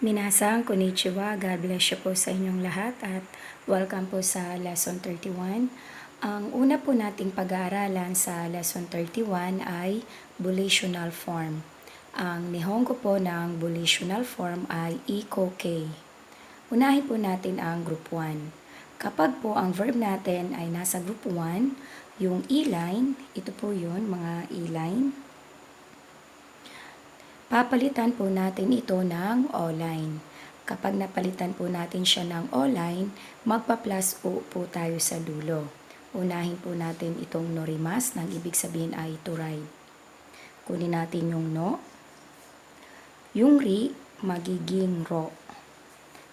Minasang konnichiwa, God bless you po sa inyong lahat at welcome po sa Lesson 31. Ang una po nating pag-aaralan sa Lesson 31 ay volitional form. Ang Nihongo po ng volitional form ay iko-kei. Unahin po natin ang group 1. Kapag po ang verb natin ay nasa group 1, yung E-line, ito po yun, mga E-line, papalitan po natin ito ng O-line. Kapag napalitan po natin siya ng O-line, magpa-plus O po tayo sa dulo. Unahin po natin itong norimas, nang ibig sabihin ay to ride. Kunin natin yung no. Yung ri, magiging ro.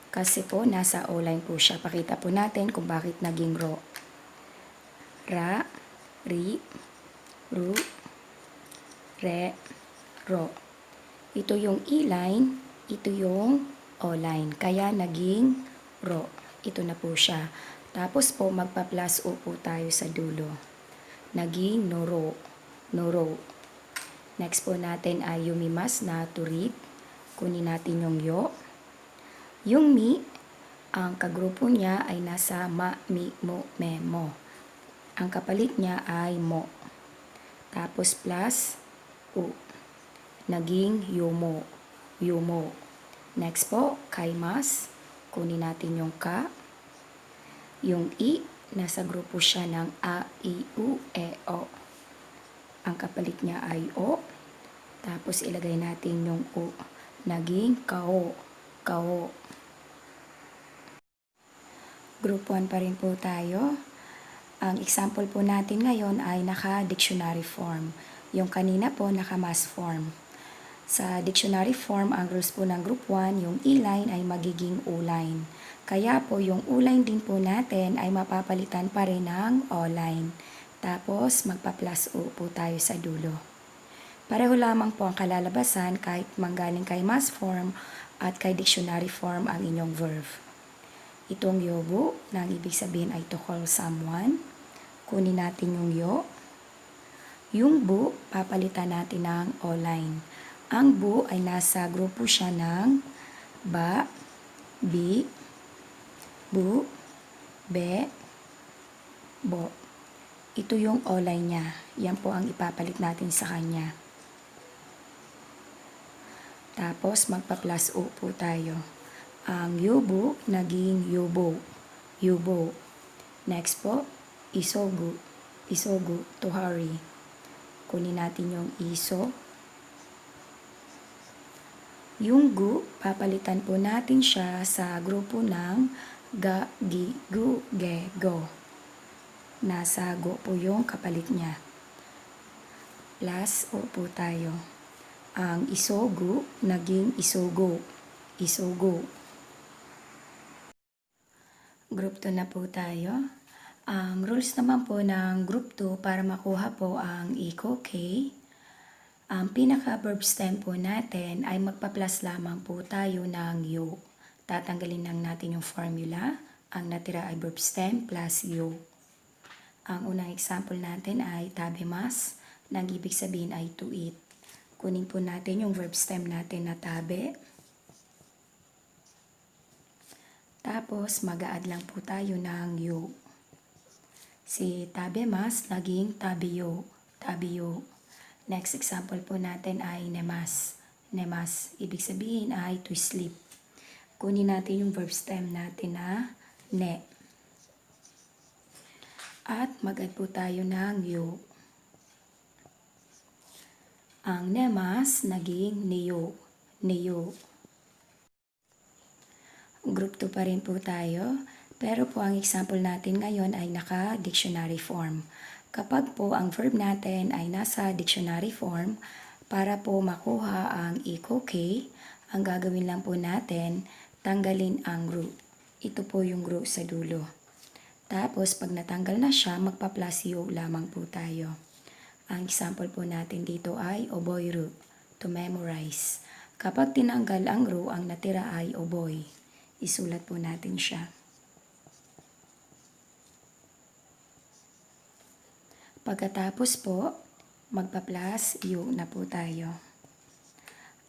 Kasi po, nasa O-line po siya. Pakita po natin kung bakit naging ro. Ra, ri, ru, re, ro. Ito yung E-line, ito yung O-line. Kaya naging ro. Ito na po siya. Tapos po magpa-plus O po tayo sa dulo. Naging noro. Noro. Next po natin ay yumimas na to read. Kunin natin yung yo. Yung mi, ang kagrupo niya ay nasa ma, mi, mo, me, mo. Ang kapalit niya ay mo. Tapos plus U. Naging yumo. Yumo. Next po, kaimas. Kunin natin yung ka. Yung i, nasa grupo siya ng a, i, u, e, o. Ang kapalit niya ay o. Tapos ilagay natin yung u. Naging kao. Kao. Group 1 pa rin po tayo. Ang example po natin ngayon ay naka-dictionary form. Yung kanina po naka-mass form. Sa dictionary form, ang rules po ng group 1, yung E-line ay magiging O-line. Kaya po yung O-line din po natin ay mapapalitan pa rin ng O-line. Tapos magpa-plus O po tayo sa dulo. Pareho lamang po ang kalalabasan kahit manggaling kay mass form at kay dictionary form ang inyong verb. Itong yobu, na ang ibig sabihin ay to call someone. Kunin natin yung yo. Yung bu, papalitan natin ng O-line. Ang bu ay nasa grupo siya ng ba, bi, bu, be, bo. Ito yung O-line niya. Yan po ang ipapalit natin sa kanya. Tapos magpa-plus O po tayo. Ang yubu naging yubo. Yubo. Next po, isogu. Isogu, to hurry. Kunin natin yung iso. Yung gu, papalitan po natin siya sa grupo ng ga, gi, gu, ge, go. Nasa go po yung kapalit niya. Plus O po tayo. Ang isogu, naging isogo. Isogo. Group 2 na po tayo. Ang rules naman po ng group 2 para makuha po ang iko-kei. Ang pinaka-verb stem po natin ay magpa-plus lamang po tayo ng yo. Tatanggalin lang natin yung formula. Ang natira ay verb stem plus yo. Ang unang example natin ay tabemas. Nang ibig sabihin ay to eat. Kunin po natin yung verb stem natin na tabe. Tapos mag-a-add lang po tayo ng yo. Si tabemas naging tabiyo. Tabiyo. Next example po natin ay nemas. Nemas, ibig sabihin ay to sleep. Kunin natin yung verb stem natin na ne. At mag-add po tayo ng yo. Ang nemas naging niyo. Niyo. Group 2 pa rin po tayo. Pero po ang example natin ngayon ay naka-dictionary form. Kapag po ang verb natin ay nasa dictionary form, para po makuha ang iko-kei, ang gagawin lang po natin, tanggalin ang ru. Ito po yung ru sa dulo. Tapos pag natanggal na siya, magpa-plus yo lamang po tayo. Ang example po natin dito ay oboy-ru, to memorize. Kapag tinanggal ang ru, ang natira ay oboy. Isulat po natin siya. Pagkatapos po, magpa-plus yo na po tayo.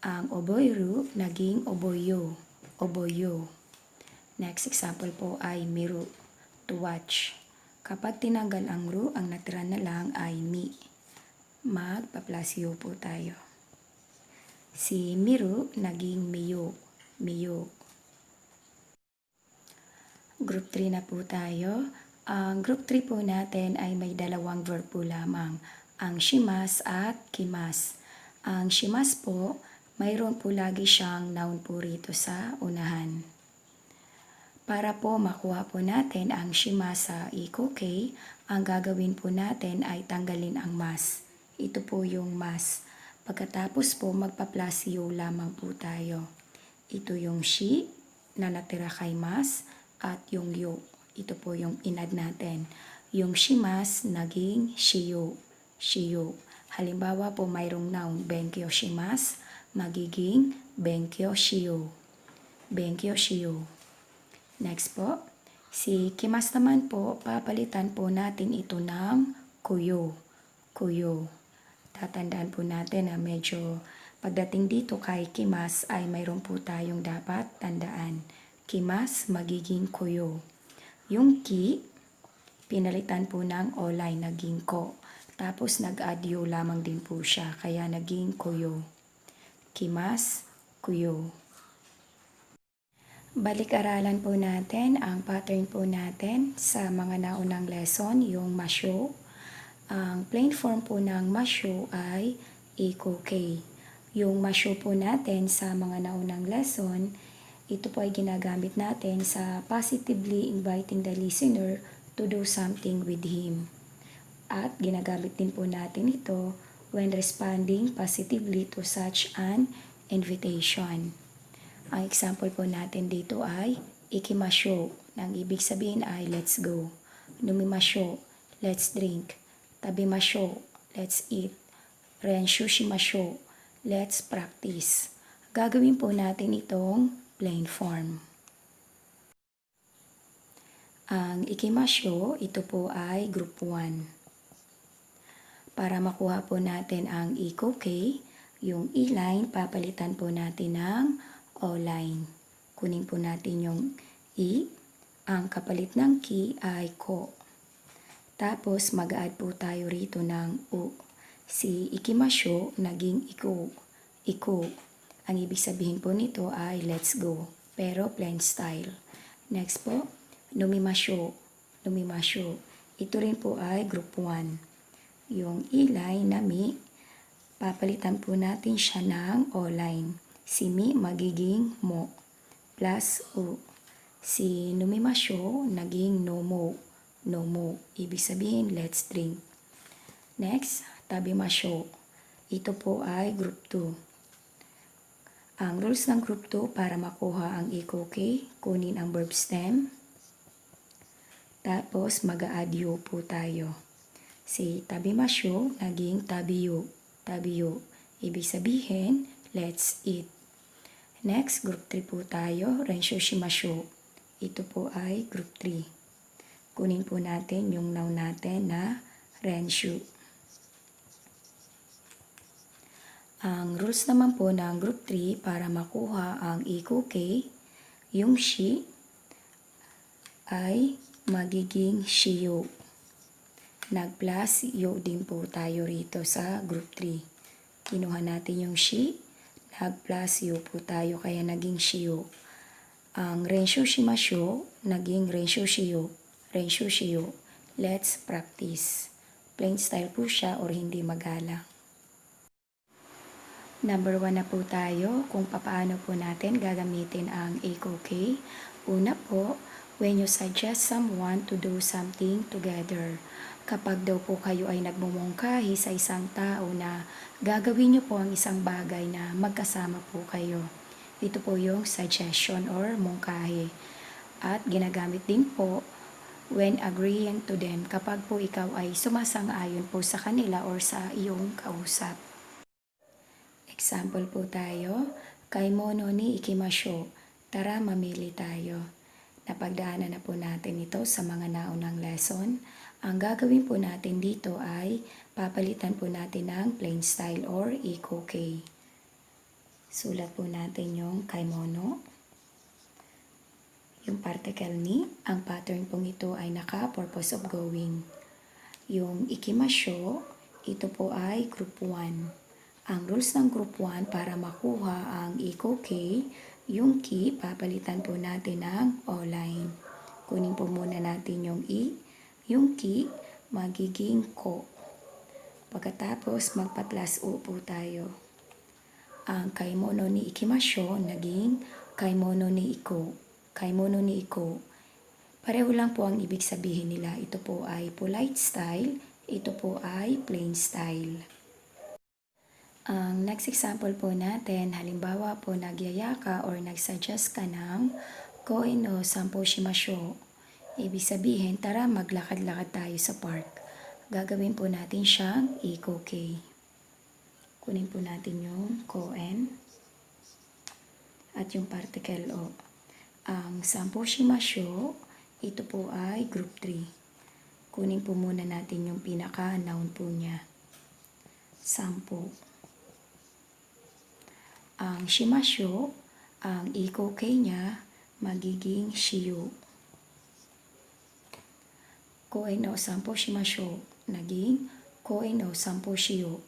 Ang oboy-ru naging oboyo. oboyo. Next example po ay miru, to watch. Kapag tinanggal ang ru, ang natira na lang ay mi. Magpa-plus yu po tayo. Si miru naging miyo, miyo. Group 3 na po tayo. Ang group 3 po natin ay may dalawang verb po lamang. Ang shimas at kimas. Ang shimas po, mayroon po lagi siyang noun po rito sa unahan. Para po makuha po natin ang shimas sa ikokei, ang gagawin po natin ay tanggalin ang mas. Ito po yung mas. Pagkatapos po magpa-plus yu lamang po tayo. Ito yung shi na natira kay mas at yung yu. Ito po yung inad natin. Yung shimas naging shiyu, shiyu. Halimbawa po mayroong noun benkyo shimas, magiging benkyo shiyu, benkyo shiyu. Next po, si kimas naman po, papalitan po natin ito ng kuyo, kuyo. Tatandaan po natin na medyo pagdating dito kay kimas ay mayroon po tayong dapat tandaan. Kimas magiging kuyo. Yung ki, pinalitan po ng olay, naging ko. Tapos nag-add yu lamang din po siya, kaya naging kuyo. Kimas, kuyo. Balik-aralan po natin ang pattern po natin sa mga naunang lesson, yung masyo. Ang plain form po ng masyo ay ikokei. Yung masyo po natin sa mga naunang lesson, ito po ay ginagamit natin sa positively inviting the listener to do something with him. At ginagamit din po natin ito when responding positively to such an invitation. Ang example po natin dito ay ikimasyo. Nang ibig sabihin ay let's go. Numimasyo, let's drink. Tabimasyo, let's eat. Renshu shimasyo, let's practice. Gagawin po natin itong plain form. Ang ikimasyo, ito po ay group 1. Para makuha po natin ang ikokei, yung e-line, papalitan po natin ng o-line. Kunin po natin yung i, ang kapalit ng ki ay ko. Tapos mag-add po tayo rito ng u. Si ikimasyo, naging iku, iku. Ang ibig sabihin po nito ay let's go, pero plain style. Next po, numimasyo, numimasyo. Ito rin po ay group 1. Yung e-line na mi, papalitan po natin siya ng o-line. Si mi magiging mo, plus u. Si numimasyo, naging nomo, nomo. Ibig sabihin, let's drink. Next, tabimasyo. Ito po ay group 2. Ang rules ng group 2 para makuha ang ikokei, kunin ang verb stem. Tapos mag-a-add yu po tayo. Si tabimasyo, naging tabiyo, tabiyo. Ibig sabihin, let's eat. Next, group 3 po tayo, renshu shimasyo. Ito po ay group 3. Kunin po natin yung noun natin na renshu. Ang rules naman po ng group 3 para makuha ang ikokei, yung shi ay magiging shiyo. Nag-plus yu din po tayo rito sa group 3. Kinuha natin yung shi, nag-plus yu po tayo kaya naging shiyo. Ang renshu shimasyo, naging renshu shiyo, renshu shiyo. Let's practice. Plain style po siya or hindi magalang. Number 1 na po tayo kung paano po natin gagamitin ang ikokei. Una po, when you suggest someone to do something together. Kapag daw po kayo ay nagmumungkahi sa isang tao na gagawin niyo po ang isang bagay na magkasama po kayo. Ito po yung suggestion or mungkahi. At ginagamit din po when agreeing to them kapag po ikaw ay sumasang-ayon po sa kanila or sa iyong kausap. Example po tayo, kaimono ni ikimasyo, tara mamili tayo. Napagdaanan na po natin ito sa mga naunang lesson. Ang gagawin po natin dito ay papalitan po natin ng plain style or ikokei. Sulat po natin yung kaimono. Yung particle ni, ang pattern pong ito ay naka-purpose of going. Yung ikimasyo, ito po ay group 1. Ang rules ng group 1 para makuha ang iko-k, yung ki, papalitan po natin ng o-line. Kunin po muna natin yung i, yung ki, magiging ko. Pagkatapos, magpa-plus u po tayo. Ang kaimono ni ikimasyo, naging kaimono ni iko. Kaimono ni iko. Pareho lang po ang ibig sabihin nila. Ito po ay polite style, ito po ay plain style. Ang next example po natin, halimbawa po nagyaya ka or nagsuggest ka ng koin o sampo shimasho. Ibig sabihin, tara maglakad-lakad tayo sa park. Gagawin po natin siyang iko-k. Kunin po natin yung koen at yung particle o. Ang sampo shimasho, ito po ay group 3. Kunin po muna natin yung pinaka-noun po niya. Sampo. Ang shimasho, ang iko-k niya, magiging shiyo. Koen o sampo shimasho, naging koen o sampo shiyo.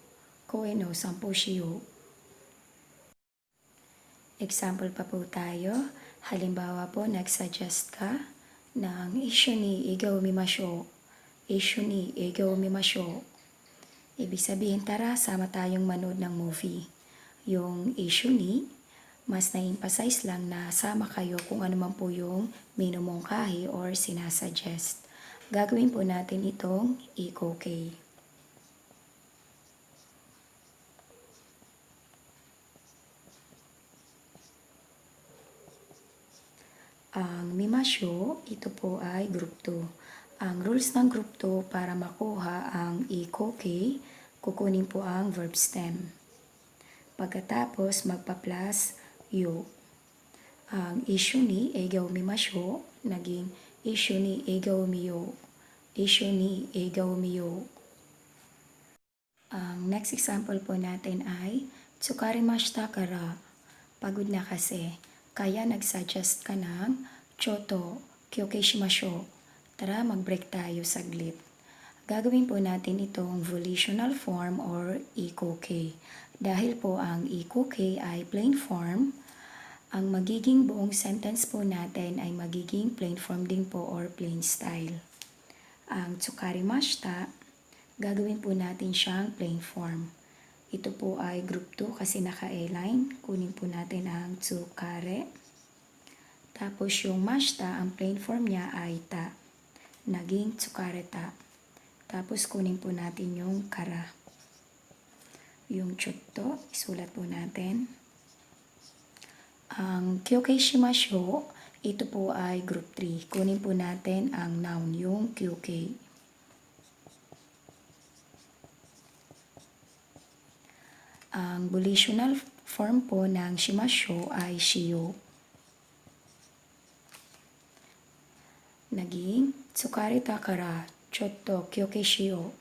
Koen o sampo shiyo. Example pa po tayo. Halimbawa po, nagsuggest ka ng isyu ni igaw mimasho. Isyu ni igaw mimasho. Ibig sabihin, tara, sama tayong manood ng movie. Yung issue ni, mas na-emphasize lang na sama kayo kung ano man po yung minumungkahi or sinasuggest. Gagawin po natin itong iko-k. Ang mimasyo, ito po ay group 2. Ang rules ng group 2 para makuha ang iko-k, kukunin po ang verb stem. Pagkatapos, magpa-plus yu. Ang issue ni eigaw mimasyo, naging issue ni eigaw miyo. Issue ni eigaw miyo. Ang next example po natin ay tsukarimashita kara. Pagod na kasi. Kaya nagsuggest ka ng choto, kyoke shimasho. Tara, mag-break tayo saglit. Gagawin po natin itong volitional form or iko-k. Dahil po ang iko-k ay plain form, ang magiging buong sentence po natin ay magiging plain form din po or plain style. Ang tsukarimashita, gagawin po natin siyang plain form. Ito po ay group 2 kasi naka-A-line. Kunin po natin ang tsukare. Tapos yung mashita, ang plain form niya ay ta. Naging tsukareta. Tapos kunin po natin yung kara. Yung chutto, isulat po natin. Ang kyoke shimasho, ito po ay group 3. Kunin po natin ang noun, yung kyoke. Ang volitional form po ng shimasho ay shiyo. Naging tsukareta kara chotto kyoke shiyo.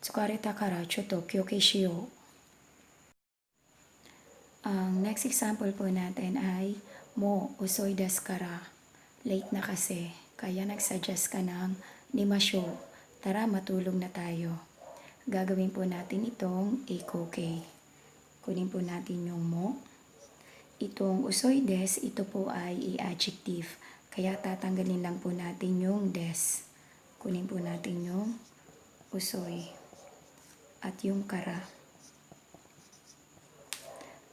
Tsukareta kara chotto kyoke shiyo. Ang next example po natin ay mo usoy desu kara. Late na kasi, kaya nagsuggest ka ng nimasyo. Tara, matulog na tayo. Gagawin po natin itong iko-k. Kunin po natin yung mo. Itong usoy des, ito po ay i-adjective. Kaya tatanggalin lang po natin yung des. Kunin po natin yung usoy. At yung kara.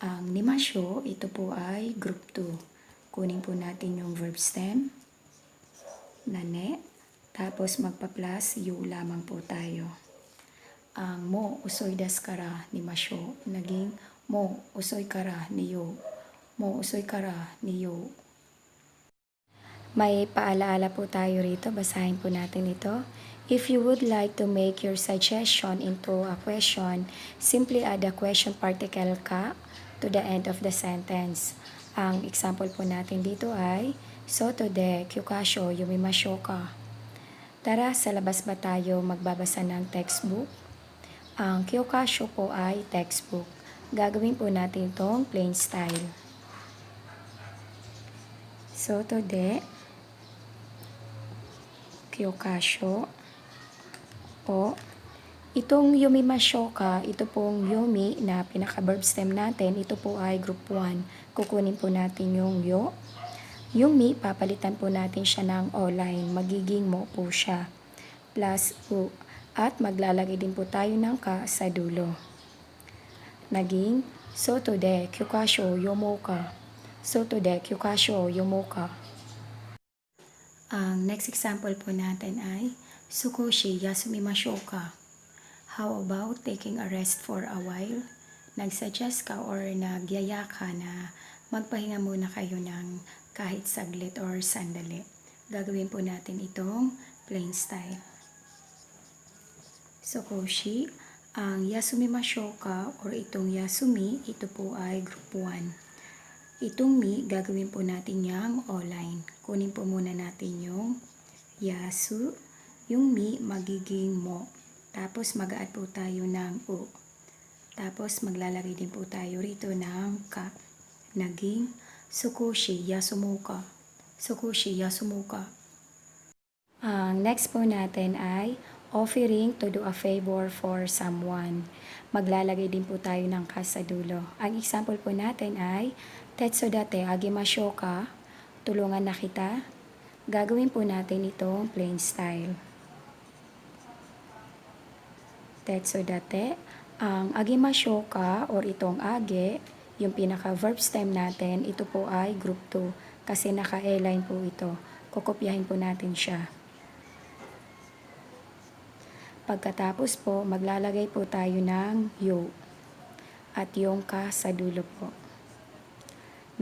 Ang nimasyo, ito po ay group 2. Kunin po natin yung verb stem. Nane. Tapos magpa-plus yu lamang po tayo. Ang mo usoy desu kara nimasyo, naging mo usoy kara niyo. Mo usoy kara niyo. May paalaala po tayo rito, basahin po natin ito. If you would like to make your suggestion into a question, simply add a question particle ka to the end of the sentence. Ang example po natin dito ay soto de kyukasho yumimasyo ka. Tara, sa labas ba tayo magbabasa ng textbook? Ang kyokasho po ay textbook. Gagawin po natin itong plain style. Soto de Kyokasho o itong yumimashoka, ito pong yumi na pinaka-verb stem natin, ito po ay group 1. Kukunin po natin yung yo. Yung mi, papalitan po natin siya ng o-line. Magiging mo po siya. Plus u. At maglalagay din po tayo ng ka sa dulo. Naging soto de kyokasho yomoka. Soto de kyokasho yomoka. Ang next example po natin ay Sukoshi yasumimashou ka. How about taking a rest for a while? Nagsuggest ka or nagyaya ka na magpahinga muna kayo ng kahit saglit or sandali. Gagawin po natin itong plain style. Sukoshi, ang yasumimashou ka or itong yasumi, ito po ay group 1. Itong mi, gagawin po natin yung o-line. Kunin po muna natin yung yasu. Yung mi, magiging mo. Tapos mag-add po tayo ng u. Tapos maglalagay din po tayo rito ng ka. Naging sukoshi yasumuka. Sukoshi yasumuka. Ang next po natin ay offering to do a favor for someone. Maglalagay din po tayo ng ka sa dulo. Ang example po natin ay Tetsudate agimashou ka. Tulungan na kita. Gagawin po natin itong plain style. Tetsudate. Ang agimashou ka or itong age, yung pinaka-verb stem natin, ito po ay group 2 kasi naka-A-line po ito. Kokopyahin po natin siya. Pagkatapos po, maglalagay po tayo ng yo at yung ka sa dulo po.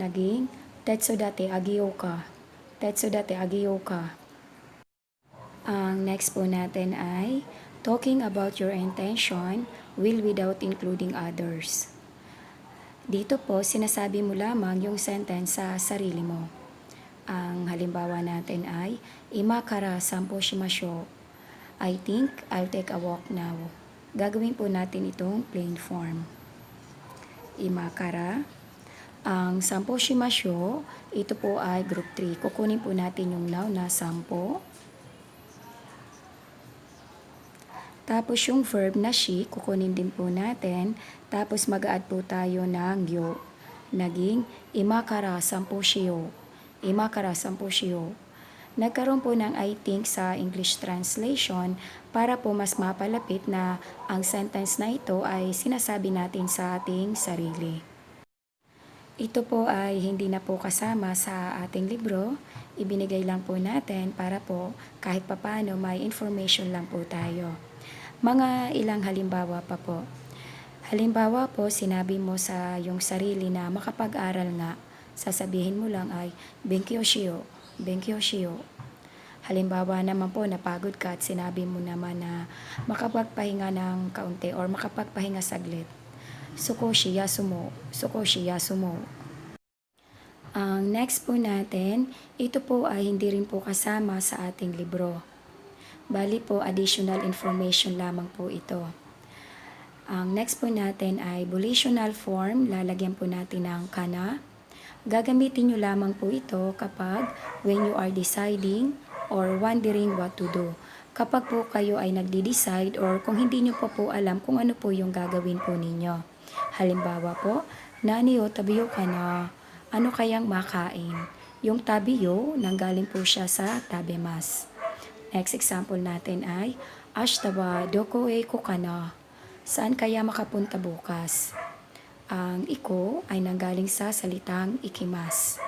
Naging Tetsudate agioka. Tetsudate agioka. Ang next po natin ay talking about your intention will without including others. Dito po, sinasabi mo lamang yung sentence sa sarili mo. Ang halimbawa natin ay Imakara sampo shimashou. I think I'll take a walk now. Gagawin po natin itong plain form. Imakara. Ang sampo shimashou, ito po ay group 3. Kukunin po natin yung noun na sampo. Tapos yung verb na shi, kukunin din po natin. Tapos mag-add po tayo ng yo. Naging imakara sampo shio. Imakara sampo shio. Nagkaroon po ng I think sa English translation para po mas mapalapit na ang sentence na ito ay sinasabi natin sa ating sarili. Ito po ay hindi na po kasama sa ating libro. Ibinigay lang po natin para po kahit papano may information lang po tayo. Mga ilang halimbawa pa po. Halimbawa po, sinabi mo sa yung sarili na makapag-aral nga. Sasabihin mo lang ay benkyou shio, benkyou shio. Halimbawa naman po, napagod ka at sinabi mo naman na makapagpahinga ng kaunti or makapagpahinga saglit. Sukoshi yasumo, sukoshi yasumo. Ang next po natin, ito po ay hindi rin po kasama sa ating libro. Bali po, additional information lamang po ito. Ang next po natin ay volitional form. Lalagyan po natin ng kana. Gagamitin nyo lamang po ito kapag when you are deciding or wondering what to do. Kapag po kayo ay nagde-decide or kung hindi nyo po alam kung ano po yung gagawin po ninyo. Halimbawa po, nani o tabiyo ka na, ano kayang makain? Yung tabiyo, nanggaling po siya sa tabemas. Next example natin ay, ashita wa doko e iko ka na? Saan kaya makapunta bukas? Ang iko ay nanggaling sa salitang ikimas.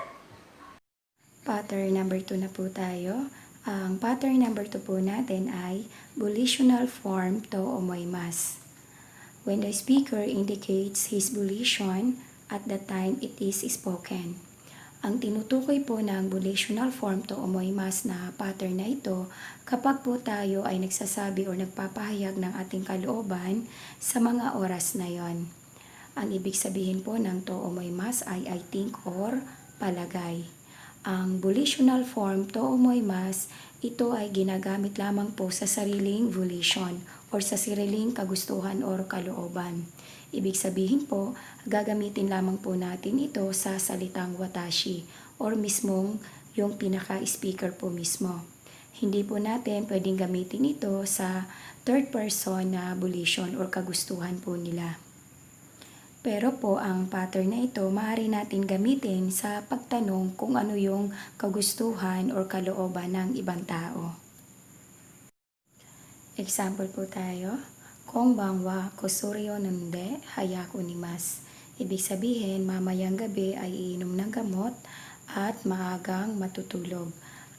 Pattern number 2 na po tayo. Ang pattern number 2 po natin ay volitional form to omoimasu. When the speaker indicates his volition at the time it is spoken. Ang tinutukoy po ng volitional form to omoimasu na pattern na ito kapag po tayo ay nagsasabi o nagpapahayag ng ating kalooban sa mga oras na yon. Ang ibig sabihin po ng to omoimasu ay I think or palagay. Ang volitional form to omoimasu, ito ay ginagamit lamang po sa sariling volition or sa sariling kagustuhan or kalooban. Ibig sabihin po, gagamitin lamang po natin ito sa salitang watashi or mismong yung pinaka-speaker po mismo. Hindi po natin pwedeng gamitin ito sa third person na volition or kagustuhan po nila. Pero po ang pattern na ito maaari natin gamitin sa pagtanong kung ano yung kagustuhan or kalooban ng ibang tao. Example po tayo. Konbanwa wa kosuryo nande hayako ni mas. Ibig sabihin, mamayang gabi ay iinom ng gamot at maagang matutulog.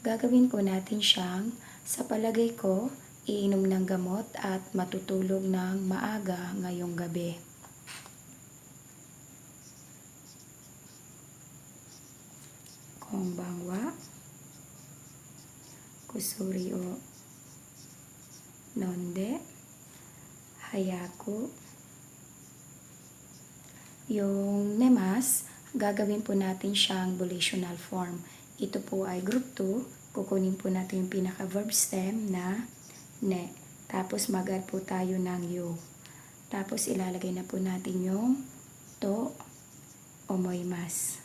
Gagawin po natin siyang, sa palagay ko, iinom ng gamot at matutulog ng maaga ngayong gabi. Konbanwa kosuryo nonde hayaku. Yung nemas, gagawin po natin siyang volitional form. Ito po ay group 2. Kukunin po natin yung pinaka-verb stem na ne. Tapos mag-add po tayo ng yu. Tapos ilalagay na po natin yung to omoimasu.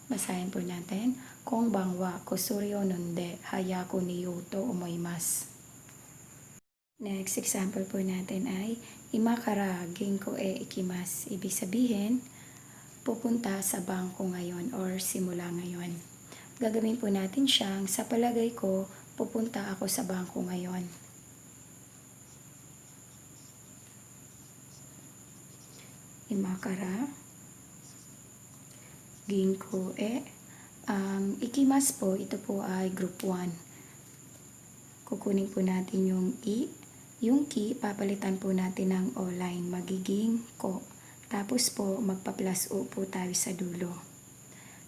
Basahin po natin. Konbanwa kosuryo nonde hayako ni yu to omoimasu. Next example po natin ay imakara ginko e ikimasu. Ibig sabihin, pupunta sa bangko ngayon or simula ngayon. Gagawin po natin siyang, sa palagay ko, pupunta ako sa bangko ngayon. Imakara ginko e. Ang ikimasu po, ito po ay group 1. Kukunin po natin yung i. Yung ki, papalitan po natin ng o-line. Magiging ko. Tapos po, magpa-plus o po tayo sa dulo.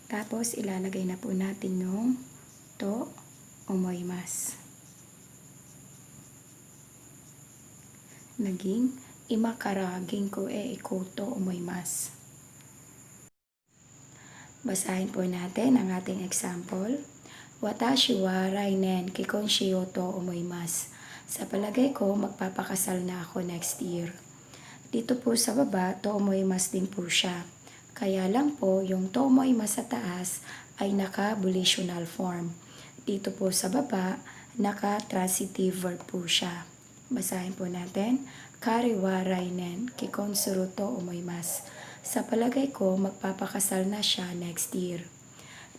Tapos, ilalagay na po natin yung to omoimasu. Naging imakara ginko e iko to omoimasu. Basahin po natin ang ating example. Watashi wa rainen kikonshiyo to omoimasu. Sa palagay ko, magpapakasal na ako next year. Dito po sa baba, to omoimasu din po siya. Kaya lang po, yung to omoimasu sa taas ay naka-volitional form. Dito po sa baba, naka-transitive verb po siya. Basahin po natin. Kari wa rainen kikonsuru to omoimasu. Sa palagay ko, magpapakasal na siya next year.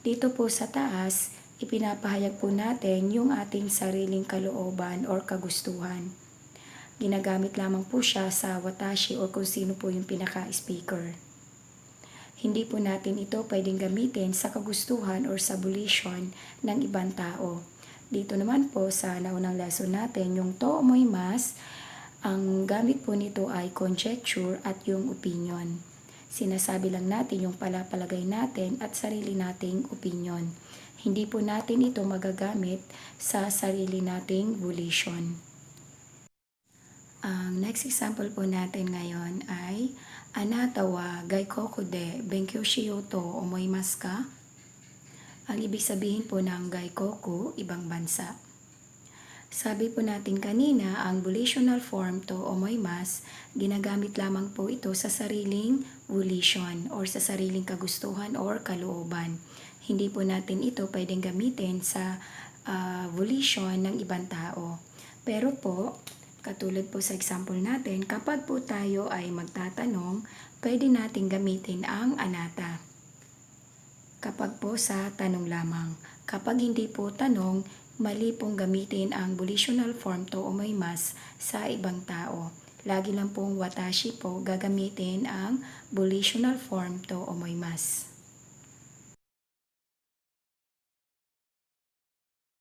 Dito po sa taas, ipinapahayag po natin yung ating sariling kalooban or kagustuhan. Ginagamit lamang po siya sa watashi o kung sino po yung pinaka-speaker. Hindi po natin ito pwedeng gamitin sa kagustuhan or sa volition ng ibang tao. Dito naman po sa naunang lesson natin, yung to omoimasu, ang gamit po nito ay conjecture at yung opinion. Sinasabi lang natin yung palapalagay natin at sarili nating opinion. Hindi po natin ito magagamit sa sarili nating volition. Ang next example po natin ngayon ay anata wa gaikoku de benkyou shiyou to omoimasu ka? Ang ibig sabihin po ng gaikoku, ibang bansa. Sabi po natin kanina, ang volitional form to omoimasu, ginagamit lamang po ito sa sariling volition or sa sariling kagustuhan or kalooban. Hindi po natin ito pwedeng gamitin sa volition ng ibang tao. Pero po, katulad po sa example natin, kapag po tayo ay magtatanong, pwede natin gamitin ang anata. Kapag po sa tanong lamang. Kapag hindi po tanong, mali pong gamitin ang volitional form to omoimasu sa ibang tao. Lagi lang pong watashi po gagamitin ang volitional form to omoimasu.